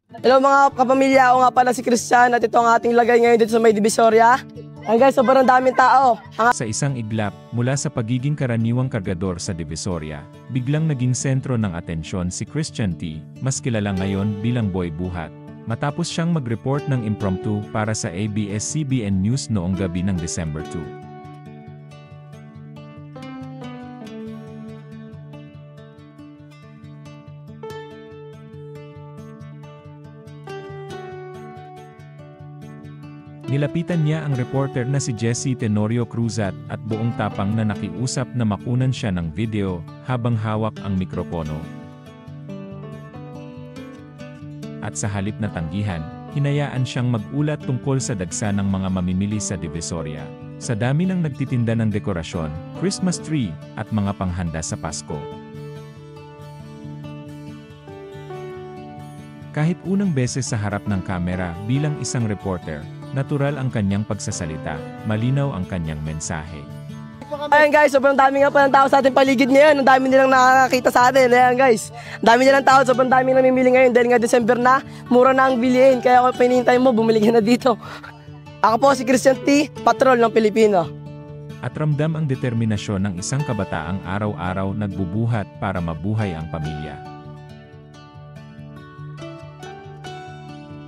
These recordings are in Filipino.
Hello mga kapamilya, ako nga pala si Christian at ito ang ating lagay ngayon dito sa may Divisoria. Ayan guys, sobrang daming tao. Sa isang iglap, mula sa pagiging karaniwang kargador sa Divisoria, biglang naging sentro ng atensyon si Christian T, mas kilala ngayon bilang Boy Buhat. Matapos siyang mag-report ng impromptu para sa ABS-CBN News noong gabi ng December 2. Nilapitan niya ang reporter na si Jesse Tenorio Cruzat at buong tapang na nakiusap na makunan siya ng video habang hawak ang mikropono. At sa halip na tanggihan, hinayaan siyang mag-ulat tungkol sa dagsa ng mga mamimili sa Divisoria, sa dami ng nagtitinda ng dekorasyon, Christmas tree, at mga panghanda sa Pasko. Kahit unang beses sa harap ng kamera bilang isang reporter, natural ang kanyang pagsasalita, malinaw ang kanyang mensahe. Ayan guys, sobrang dami nga pa ng tao sa ating paligid ngayon. Ang dami nilang nakakakita sa atin. Ayan guys, dami nilang tao, sobrang dami namimili ngayon dahil nga December na, mura na ang bilihin. Kaya kung pinihintay mo, bumili ka na dito. Ako po si Christian T, patrol ng Pilipino. At ramdam ang determinasyon ng isang kabataang araw-araw nagbubuhat para mabuhay ang pamilya.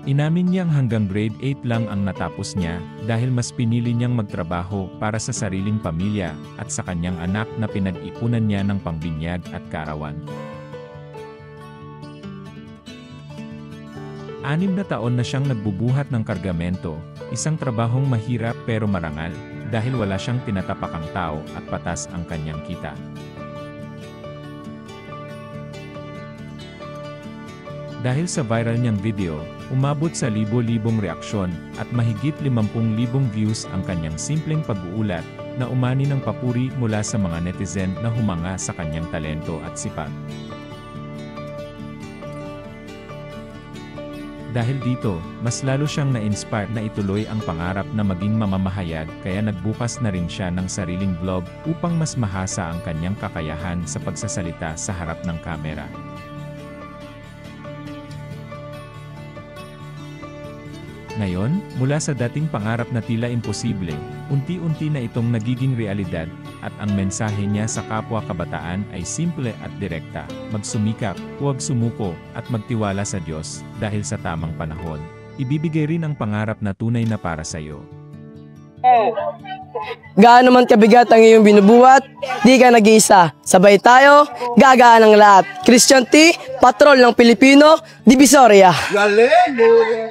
Inamin niyang hanggang grade 8 lang ang natapos niya dahil mas pinili niyang magtrabaho para sa sariling pamilya at sa kanyang anak na pinag-ipunan niya ng pangbinyag at kaarawan. 6 na taon na siyang nagbubuhat ng kargamento, isang trabahong mahirap pero marangal dahil wala siyang tinatapakang tao at patas ang kanyang kita. Dahil sa viral niyang video, umabot sa libo-libong reaksyon at mahigit 50,000 views ang kanyang simpleng pag-uulat na umani ng papuri mula sa mga netizen na humanga sa kanyang talento at sipag. Dahil dito, mas lalo siyang na-inspire na ituloy ang pangarap na maging mamamahayag kaya nagbukas na rin siya ng sariling vlog upang mas mahasa ang kanyang kakayahan sa pagsasalita sa harap ng kamera. Ngayon, mula sa dating pangarap na tila imposible, unti-unti na itong nagiging realidad, at ang mensahe niya sa kapwa kabataan ay simple at direkta: magsumikap, huwag sumuko, at magtiwala sa Diyos, dahil sa tamang panahon, ibibigay rin ang pangarap na tunay na para sa iyo. Gaano man kabigat ang iyong binubuhat, di ka nag-iisa. Sabay tayo, gagaan ang lahat. Christian T, patrol ng Pilipino, Divisoria. Galing!